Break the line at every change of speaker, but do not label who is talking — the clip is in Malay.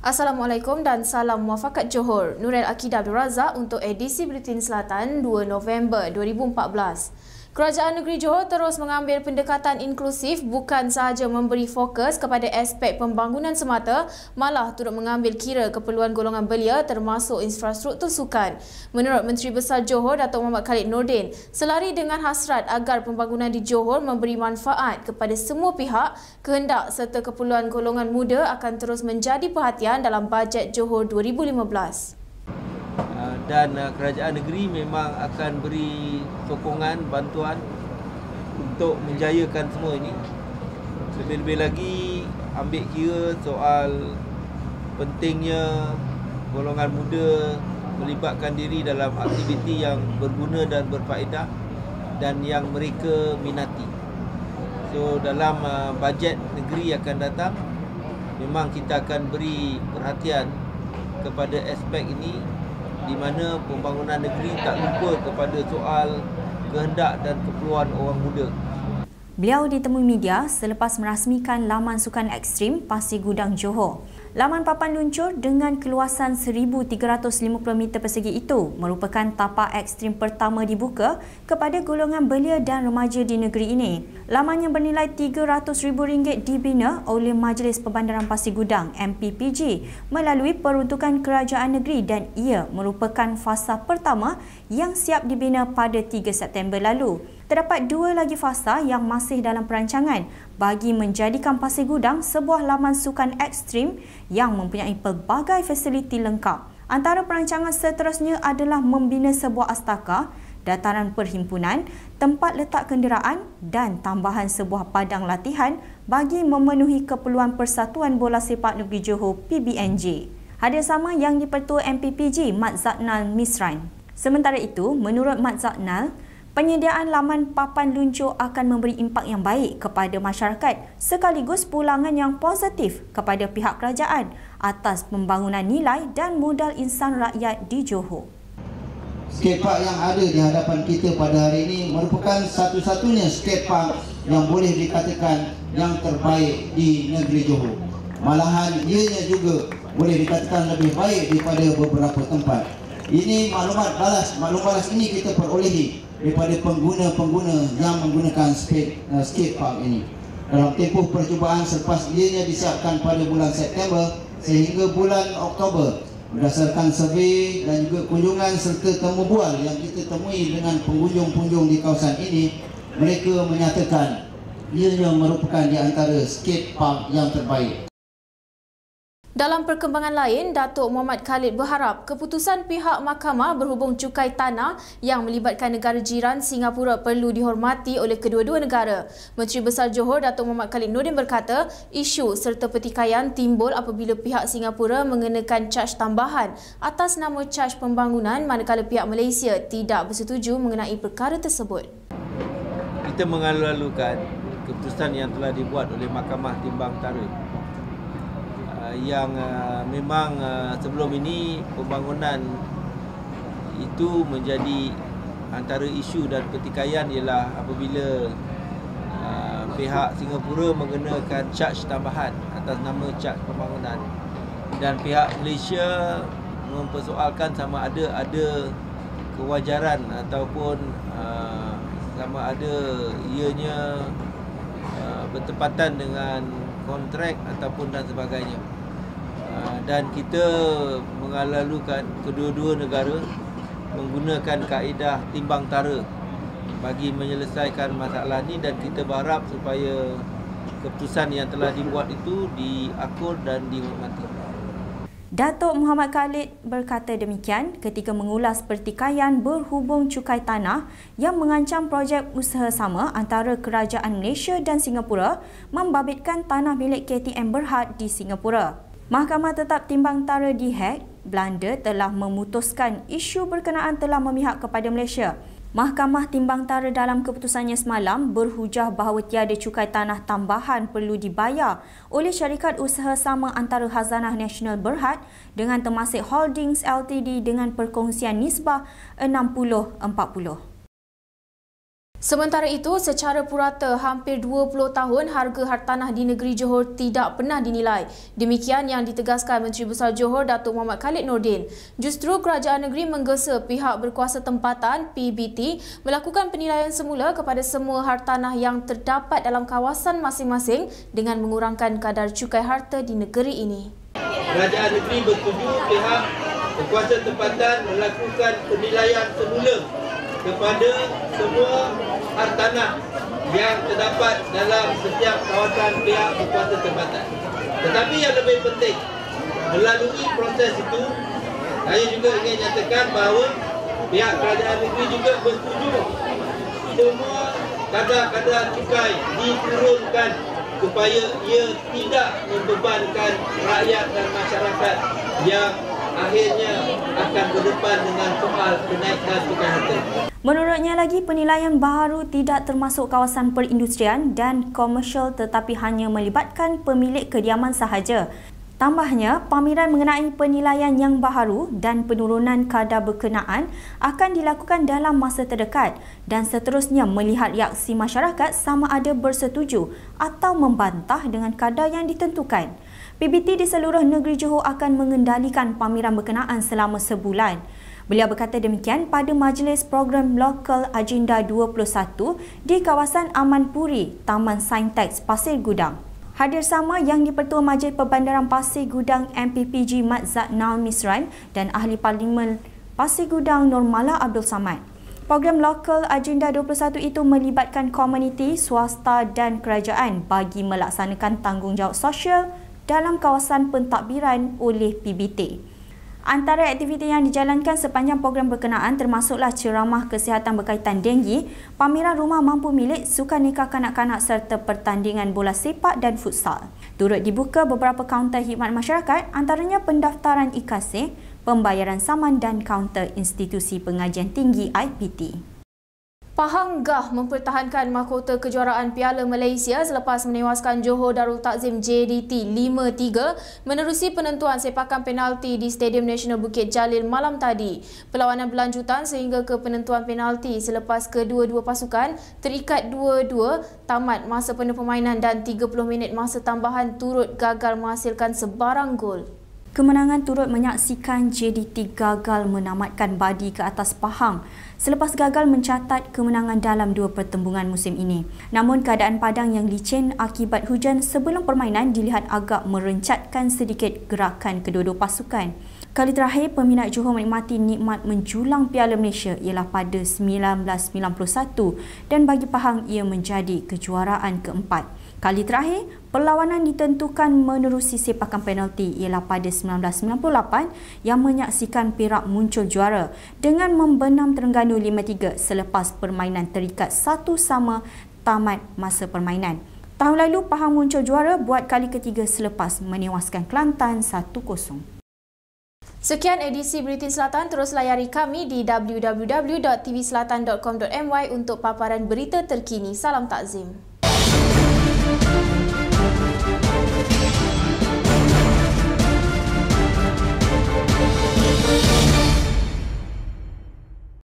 Assalamualaikum dan salam muafakat Johor. Nurel Akidah Abdul Razak untuk edisi Buletin Selatan 2 November 2014. Kerajaan Negeri Johor terus mengambil pendekatan inklusif, bukan sahaja memberi fokus kepada aspek pembangunan semata, malah turut mengambil kira keperluan golongan belia termasuk infrastruktur sukan. Menurut Menteri Besar Johor Datuk Muhammad Khalid Nordin, selari dengan hasrat agar pembangunan di Johor memberi manfaat kepada semua pihak, kehendak serta keperluan golongan muda akan terus menjadi perhatian dalam bajet Johor 2015.
Dan kerajaan negeri memang akan beri sokongan, bantuan untuk menjayakan semua ini. Lebih-lebih lagi ambil kira soal pentingnya golongan muda melibatkan diri dalam aktiviti yang berguna dan berfaedah dan yang mereka minati. So dalam bajet negeri akan datang, memang kita akan beri perhatian kepada aspek ini, di mana pembangunan negeri tak lupa kepada soal kehendak dan keperluan orang muda.
Beliau ditemui media selepas merasmikan laman sukan ekstrim Pasir Gudang Johor. Laman papan luncur dengan keluasan 1,350 meter persegi itu merupakan tapak ekstrim pertama dibuka kepada golongan belia dan remaja di negeri ini. Laman yang bernilai RM300,000 dibina oleh Majlis Perbandaran Pasir Gudang MPPG melalui peruntukan kerajaan negeri dan ia merupakan fasa pertama yang siap dibina pada 3 September lalu. Terdapat 2 lagi fasa yang masih dalam perancangan bagi menjadikan Pasir Gudang sebuah laman sukan ekstrim yang mempunyai pelbagai fasiliti lengkap. Antara perancangan seterusnya adalah membina sebuah astaka, dataran perhimpunan, tempat letak kenderaan dan tambahan sebuah padang latihan bagi memenuhi keperluan Persatuan Bola Sepak Negeri Johor PBNJ. Hadir sama yang dipertua MPPG Mat Zaknal Misran. Sementara itu, menurut Mat Zaknal, penyediaan laman papan luncur akan memberi impak yang baik kepada masyarakat sekaligus pulangan yang positif kepada pihak kerajaan atas pembangunan nilai dan modal insan rakyat di Johor.
Skatepark yang ada di hadapan kita pada hari ini merupakan satu-satunya skatepark yang boleh dikatakan yang terbaik di negeri Johor. Malahan ianya juga boleh dikatakan lebih baik daripada beberapa tempat. Ini maklumat balas ini kita perolehi daripada pengguna-pengguna yang menggunakan skatepark ini. Dalam tempoh percubaan selepas ianya disiapkan pada bulan September sehingga bulan Oktober, berdasarkan survei dan juga kunjungan serta temu bual yang kita temui dengan pengunjung-pengunjung di kawasan ini, mereka menyatakan ianya merupakan di antara skatepark yang terbaik.
Dalam perkembangan lain, Datuk Muhammad Khalid berharap keputusan pihak mahkamah berhubung cukai tanah yang melibatkan negara jiran Singapura perlu dihormati oleh kedua-dua negara. Menteri Besar Johor Datuk Muhammad Khalid Nordin berkata, isu serta pertikaian timbul apabila pihak Singapura mengenakan caj tambahan atas nama caj pembangunan manakala pihak Malaysia tidak bersetuju mengenai perkara tersebut.
Kita mengalu-alukan keputusan yang telah dibuat oleh Mahkamah Timbang Tara yang memang sebelum ini pembangunan itu menjadi antara isu dan pertikaian ialah apabila pihak Singapura mengenakan caj tambahan atas nama caj pembangunan dan pihak Malaysia mempersoalkan sama ada kewajaran ataupun sama ada ianya bertepatan dengan kontrak ataupun dan sebagainya. Dan kita mengalu-alukan kedua-dua negara menggunakan kaedah timbang tara bagi menyelesaikan masalah ini dan kita berharap supaya keputusan yang telah dibuat itu diakur dan dihormati.
Datuk Muhammad Khalid berkata demikian ketika mengulas pertikaian berhubung cukai tanah yang mengancam projek usaha sama antara kerajaan Malaysia dan Singapura membabitkan tanah milik KTM Berhad di Singapura. Mahkamah Tetap Timbang Tara di Hague, Belanda telah memutuskan isu berkenaan telah memihak kepada Malaysia. Mahkamah Timbang Tara dalam keputusannya semalam berhujah bahawa tiada cukai tanah tambahan perlu dibayar oleh syarikat usaha sama antara Khazanah Nasional Berhad dengan Temasek Holdings Ltd dengan perkongsian nisbah 60-40.
Sementara itu, secara purata hampir 20 tahun harga hartanah di negeri Johor tidak pernah dinilai. Demikian yang ditegaskan Menteri Besar Johor Datuk Muhammad Khalid Nordin. Justru kerajaan negeri menggesa pihak berkuasa tempatan PBT melakukan penilaian semula kepada semua hartanah yang terdapat dalam kawasan masing-masing dengan mengurangkan kadar cukai harta di negeri ini.
Kerajaan negeri bersetuju pihak berkuasa tempatan melakukan penilaian semula kepada semua hartanah yang terdapat dalam setiap kawasan pihak berkuasa tempatan. Tetapi yang lebih penting, melalui proses itu, saya juga ingin nyatakan bahawa pihak kerajaan negeri juga bersetuju semua kadar-kadar cukai diturunkan supaya ia tidak membebankan rakyat dan masyarakat yang akhirnya akan berdepan dengan soal kenaikan cukai harta.
Menurutnya lagi, penilaian baharu tidak termasuk kawasan perindustrian dan komersial tetapi hanya melibatkan pemilik kediaman sahaja. Tambahnya, pameran mengenai penilaian yang baharu dan penurunan kadar berkenaan akan dilakukan dalam masa terdekat dan seterusnya melihat reaksi masyarakat sama ada bersetuju atau membantah dengan kadar yang ditentukan. PBT di seluruh negeri Johor akan mengendalikan pameran berkenaan selama sebulan. Beliau berkata demikian pada Majlis Program Lokal Agenda 21 di kawasan Amanpuri, Taman Saintex, Pasir Gudang. Hadir sama Yang di-Pertua Majlis Perbandaran Pasir Gudang MPPG Mat Zatnal Misran dan Ahli Parlimen Pasir Gudang Nurmala Abdul Samad. Program Lokal Agenda 21 itu melibatkan komuniti, swasta dan kerajaan bagi melaksanakan tanggungjawab sosial dalam kawasan pentadbiran oleh PBT. Antara aktiviti yang dijalankan sepanjang program berkenaan termasuklah ceramah kesihatan berkaitan denggi, pameran rumah mampu milik, sukan nikah kanak-kanak serta pertandingan bola sepak dan futsal. Turut dibuka beberapa kaunter khidmat masyarakat, antaranya pendaftaran IKASih, pembayaran saman dan kaunter institusi pengajian tinggi IPT.
Pahang gah mempertahankan mahkota kejuaraan Piala Malaysia selepas menewaskan Johor Darul Takzim JDT 5-3 menerusi penentuan sepakan penalti di Stadium Nasional Bukit Jalil malam tadi. Perlawanan berlanjutan sehingga ke penentuan penalti selepas kedua-dua pasukan terikat 2-2 tamat masa penuh permainan dan 30 minit masa tambahan turut gagal menghasilkan sebarang gol.
Kemenangan turut menyaksikan JDT gagal menamatkan badi ke atas Pahang selepas gagal mencatat kemenangan dalam dua pertembungan musim ini. Namun keadaan padang yang licin akibat hujan sebelum permainan dilihat agak merencatkan sedikit gerakan kedua-dua pasukan. Kali terakhir peminat Johor menikmati nikmat menjulang Piala Malaysia ialah pada 1991 dan bagi Pahang ia menjadi kejuaraan keempat. Kali terakhir, perlawanan ditentukan menerusi sepakan penalti ialah pada 1998 yang menyaksikan Perak muncul juara dengan membenam Terengganu 5-3 selepas permainan terikat 1-1 tamat masa permainan. Tahun lalu, Pahang muncul juara buat kali ketiga selepas menewaskan Kelantan 1-0.
Sekian edisi Buletin Selatan, terus layari kami di www.tvselatan.com.my untuk paparan berita terkini. Salam takzim.